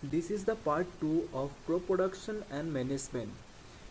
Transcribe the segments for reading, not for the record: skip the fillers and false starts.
This is the part 2 of crop production and management.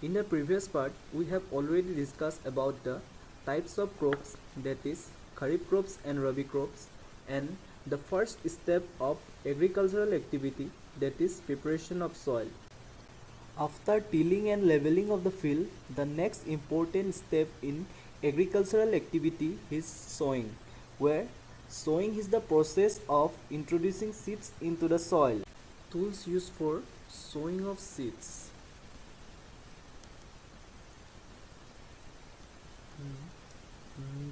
In the previous part, we have already discussed about the types of crops, that is Kharif crops and Rabi crops, and the first step of agricultural activity, that is preparation of soil. After tilling and leveling of the field, the next important step in agricultural activity is sowing, where sowing is the process of introducing seeds into the soil. Tools used for sowing of seeds.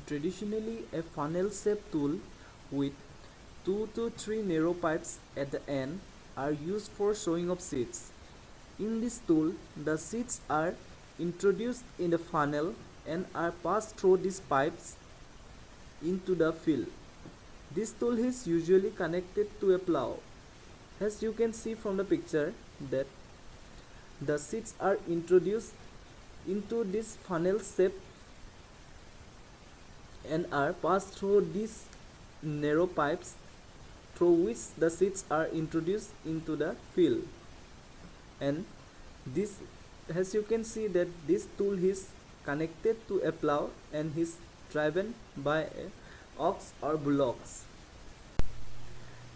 Traditionally, a funnel-shaped tool with 2 to 3 narrow pipes at the end are used for sowing of seeds. In this tool, the seeds are introduced in the funnel and are passed through these pipes into the field. This tool is usually connected to a plow. As you can see from the picture that the seeds are introduced into this funnel shape and are passed through these narrow pipes through which the seeds are introduced into the field. And this, as you can see, that this tool is connected to a plow and is driven by a ox or bullocks.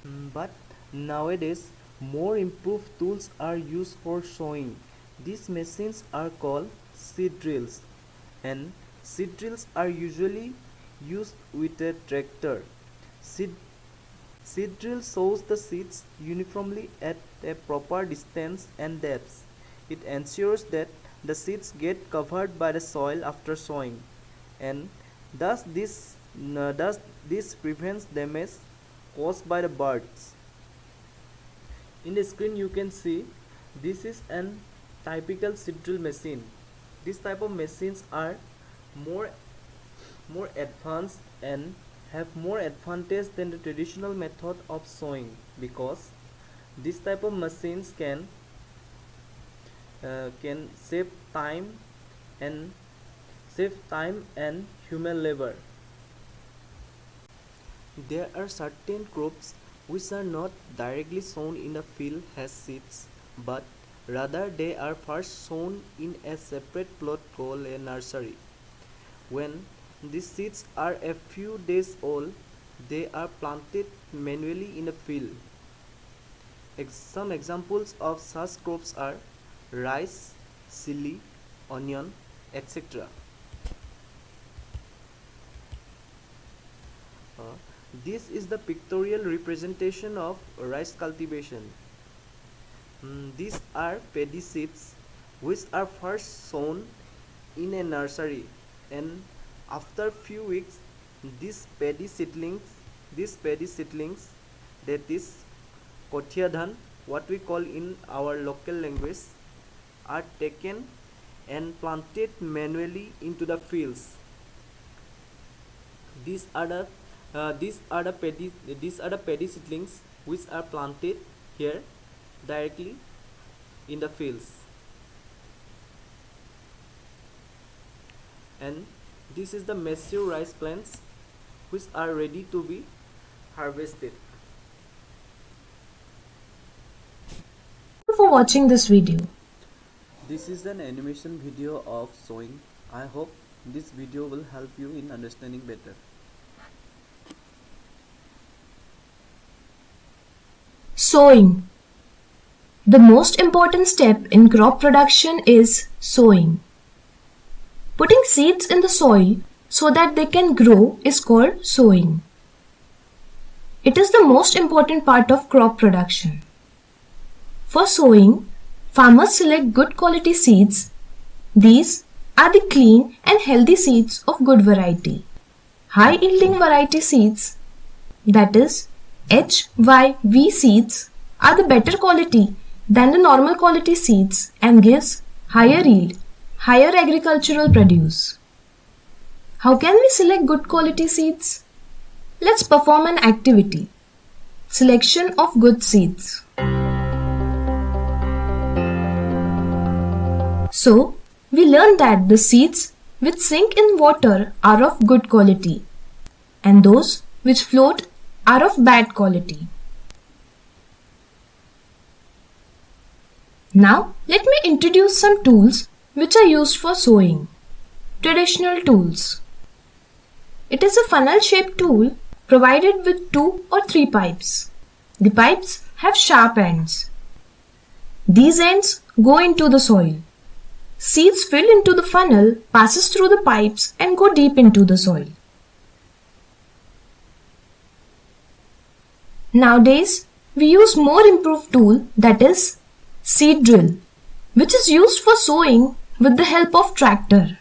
But nowadays more improved tools are used for sowing. These machines are called seed drills, and seed drills are usually used with a tractor. Seed drill sows the seeds uniformly at a proper distance and depth. It ensures that the seeds get covered by the soil after sowing, and thus this prevents damage caused by the birds. In the screen you can see this is an typical seed drill machine. This type of machines are more advanced and have more advantage than the traditional method of sowing, because this type of machines can save time and human labor. There are certain crops which are not directly sown in a field as seeds, but rather they are first sown in a separate plot called a nursery. When these seeds are a few days old, they are planted manually in a field. Some examples of such crops are rice, chili, onion, etc. This is the pictorial representation of rice cultivation. These are paddy seeds which are first sown in a nursery, and after few weeks these paddy seedlings that is kothia dhan, what we call in our local language, are taken and planted manually into the fields. These are the paddy seedlings which are planted here directly in the fields, and this is the mature rice plants which are ready to be harvested. Thank you for watching this video. This is an animation video of sowing. I hope this video will help you in understanding better. Sowing. The most important step in crop production is sowing. Putting seeds in the soil so that they can grow is called sowing. It is the most important part of crop production. For sowing, farmers select good quality seeds. These are the clean and healthy seeds of good variety. High yielding variety seeds, that is HYV seeds, are the better quality than the normal quality seeds and gives higher yield, higher agricultural produce. How can we select good quality seeds? Let's perform an activity. Selection of good seeds. So, we learned that the seeds which sink in water are of good quality and those which float are of bad quality. Now let me introduce some tools which are used for sowing. Traditional tools. It is a funnel-shaped tool provided with 2 or 3 pipes. The pipes have sharp ends. These ends go into the soil. Seeds filled into the funnel passes through the pipes and go deep into the soil. Nowadays, we use more improved tool, that is seed drill, which is used for sowing with the help of tractor.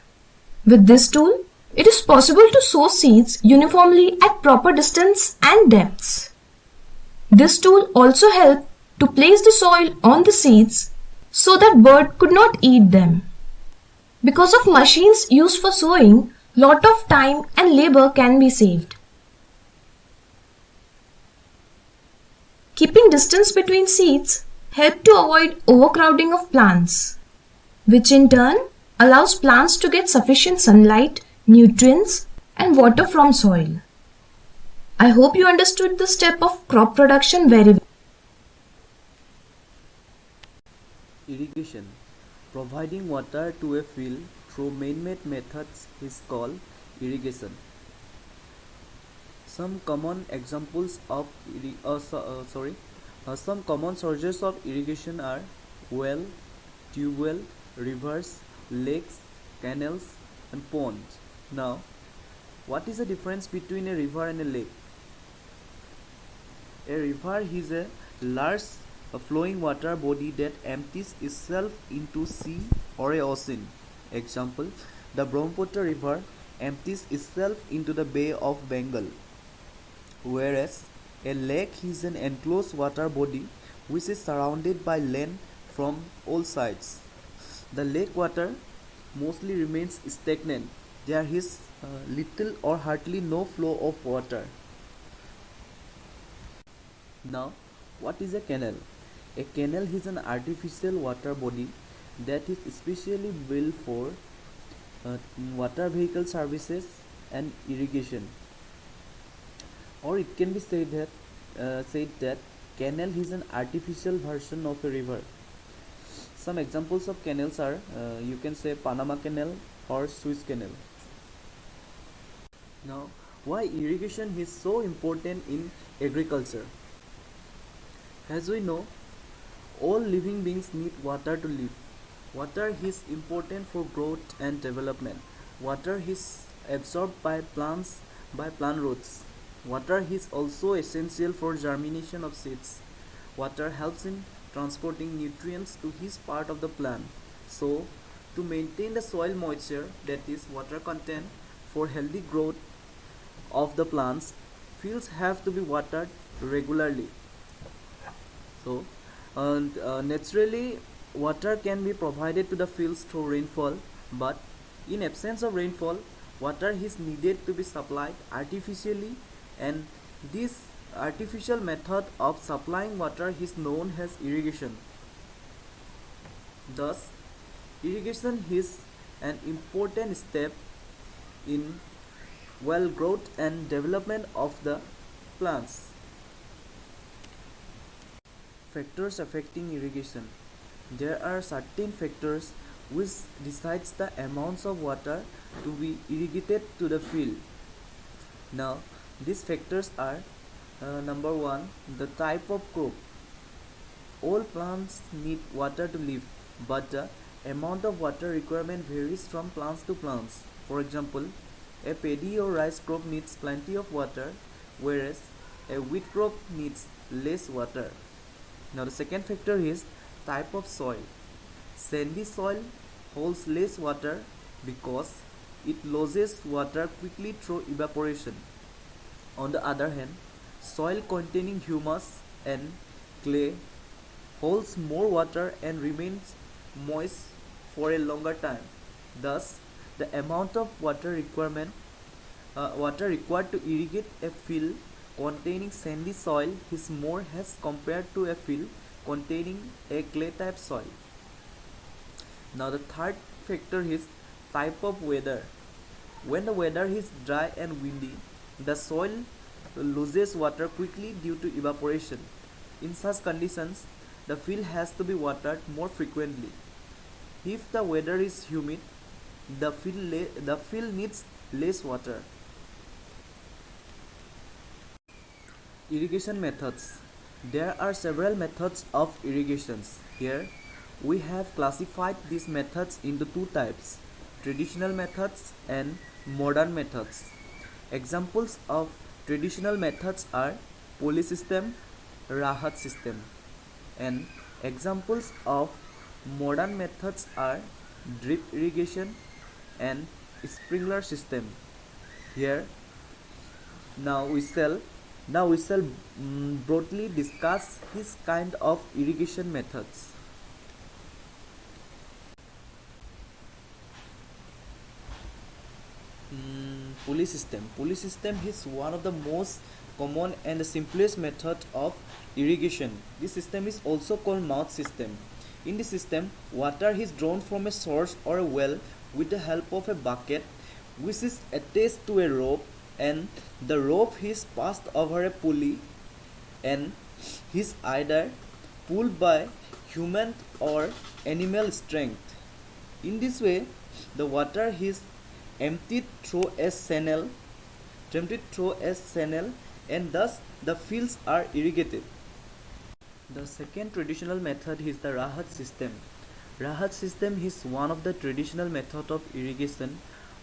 With this tool, it is possible to sow seeds uniformly at proper distance and depths. This tool also helps to place the soil on the seeds so that bird could not eat them. Because of machines used for sowing, lot of time and labor can be saved. Keeping distance between seeds help to avoid overcrowding of plants, which in turn allows plants to get sufficient sunlight, nutrients and water from soil. I hope you understood the step of crop production very well. Irrigation. Providing water to a field through man-made methods is called irrigation. Some common examples of some common sources of irrigation are well, tube well, rivers, lakes, canals, and ponds. Now, what is the difference between a river and a lake? A river is a large flowing water body that empties itself into sea or a ocean. Example, the Brahmaputra river empties itself into the Bay of Bengal. Whereas a lake is an enclosed water body which is surrounded by land from all sides. The lake water mostly remains stagnant. There is little or hardly no flow of water. Now, what is a canal? A canal is an artificial water body that is specially built for water vehicle services and irrigation. Or it can be said that canal is an artificial version of a river. Some examples of canals are you can say Panama Canal or Suez Canal. Now, why irrigation is so important in agriculture? As we know, all living beings need water to live. Water is important for growth and development. Water is absorbed by plants by plant roots. Water is also essential for germination of seeds. Water helps in transporting nutrients to each part of the plant. So, to maintain the soil moisture, that is water content, for healthy growth of the plants, fields have to be watered regularly. So, naturally, water can be provided to the fields through rainfall, but in absence of rainfall, water is needed to be supplied artificially, and this artificial method of supplying water is known as irrigation. Thus, irrigation is an important step in well growth and development of the plants. Factors affecting irrigation. There are certain factors which decides the amounts of water to be irrigated to the field. Now, these factors are number 1, the type of crop. All plants need water to live, but the amount of water requirement varies from plants to plants. For example, a paddy or rice crop needs plenty of water, whereas a wheat crop needs less water. Now the second factor is type of soil. Sandy soil holds less water because it loses water quickly through evaporation. On the other hand, soil containing humus and clay holds more water and remains moist for a longer time. Thus, the amount of water required to irrigate a field containing sandy soil is more as compared to a field containing a clay type soil. Now the third factor is type of weather. When the weather is dry and windy, the soil loses water quickly due to evaporation. In such conditions, the field has to be watered more frequently. If the weather is humid, the field needs less water. Irrigation methods. There are several methods of irrigations. Here we have classified these methods into two types: traditional methods and modern methods. Examples of traditional methods are pulley system, rahat system, and examples of modern methods are drip irrigation and sprinkler system. Here now we shall broadly discuss his kind of irrigation methods. Pulley system. Pulley system is one of the most common and the simplest method of irrigation. This system is also called mouth system. In this system, water is drawn from a source or a well with the help of a bucket, which is attached to a rope, and the rope is passed over a pulley and is either pulled by human or animal strength. In this way, the water is emptied through a channel, and thus the fields are irrigated. The second traditional method is the rahat system. Rahat system is one of the traditional method of irrigation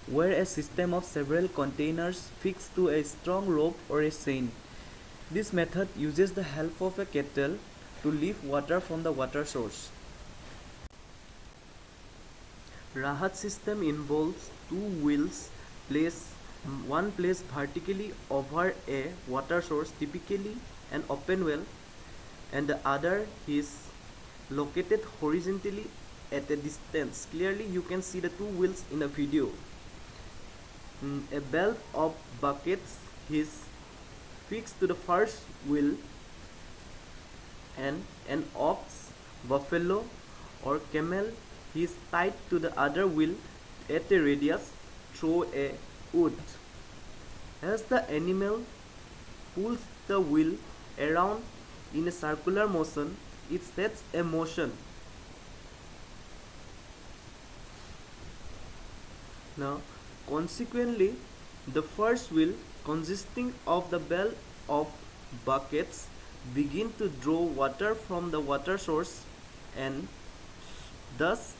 where a system of several containers fixed to a strong rope or a chain. This method uses the help of a kettle to lift water from the water source. Rahat system involves two wheels one placed vertically over a water source, typically an open well, and the other is located horizontally at a distance. Clearly you can see the two wheels in the video. A belt of buckets is fixed to the first wheel, and an ox, buffalo or camel is tied to the other wheel at a radius through a wood. As the animal pulls the wheel around in a circular motion, it sets a motion. Now, consequently, the first wheel, consisting of the belt of buckets, begin to draw water from the water source, and thus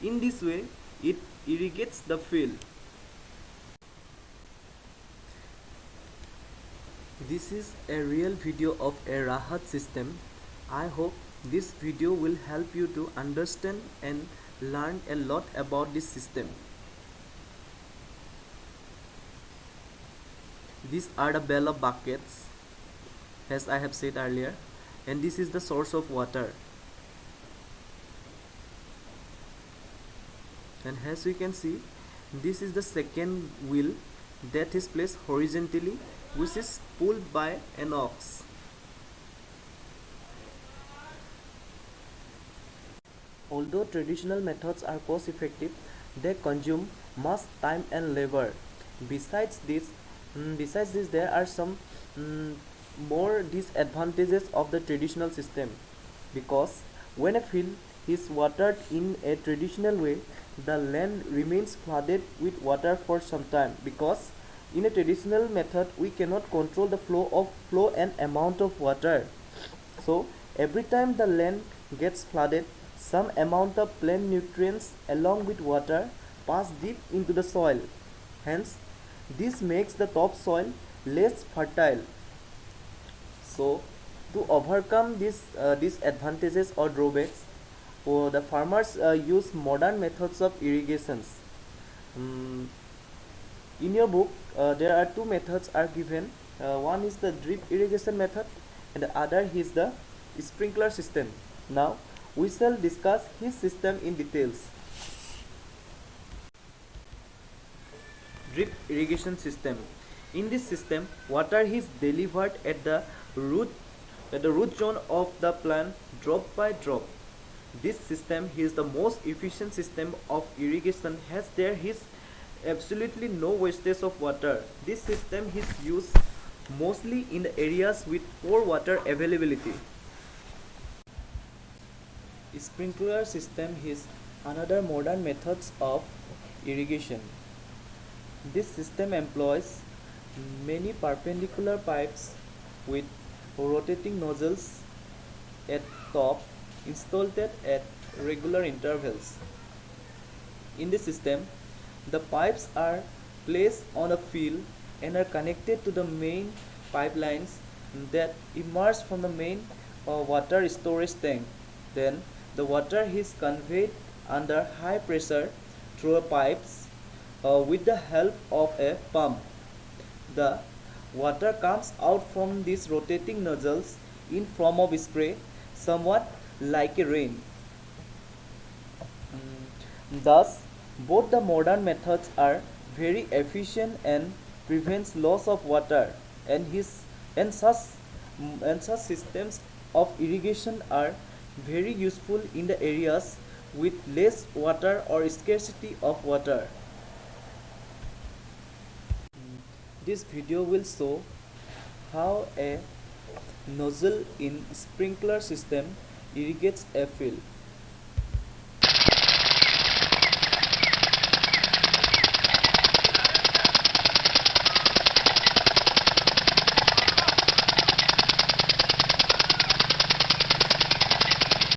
in this way it irrigates the field. This is a real video of a rahat system. I hope this video will help you to understand and learn a lot about this system. These are the bell of buckets, as I have said earlier, and this is the source of water. And as we can see, this is the second wheel that is placed horizontally, which is pulled by an ox. Although traditional methods are cost effective, they consume much time and labor. Besides this, there are some more disadvantages of the traditional system, because when a field is watered in a traditional way, the land remains flooded with water for some time, because in a traditional method we cannot control the flow and amount of water. So every time the land gets flooded, some amount of plant nutrients along with water pass deep into the soil. Hence, this makes the topsoil less fertile. So, to overcome these disadvantages or drawbacks, the farmers use modern methods of irrigations. In your book, there are two methods are given. One is the drip irrigation method, and the other is the sprinkler system. Now, we shall discuss his system in details. Drip irrigation system. In this system, water is delivered at the root zone of the plant, drop by drop. This system is the most efficient system of irrigation, as there is absolutely no wastage of water. This system is used mostly in the areas with poor water availability. Sprinkler system is another modern methods of irrigation. This system employs many perpendicular pipes with rotating nozzles at top installed at regular intervals. In this system, the pipes are placed on a field and are connected to the main pipelines that emerge from the main water storage tank. Then the water is conveyed under high pressure through a pipes with the help of a pump. The water comes out from these rotating nozzles in form of spray, somewhat like a rain. Thus, both the modern methods are very efficient and prevents loss of water, and and such such systems of irrigation are very useful in the areas with less water or scarcity of water. This video will show how a nozzle in sprinkler system irrigates a field.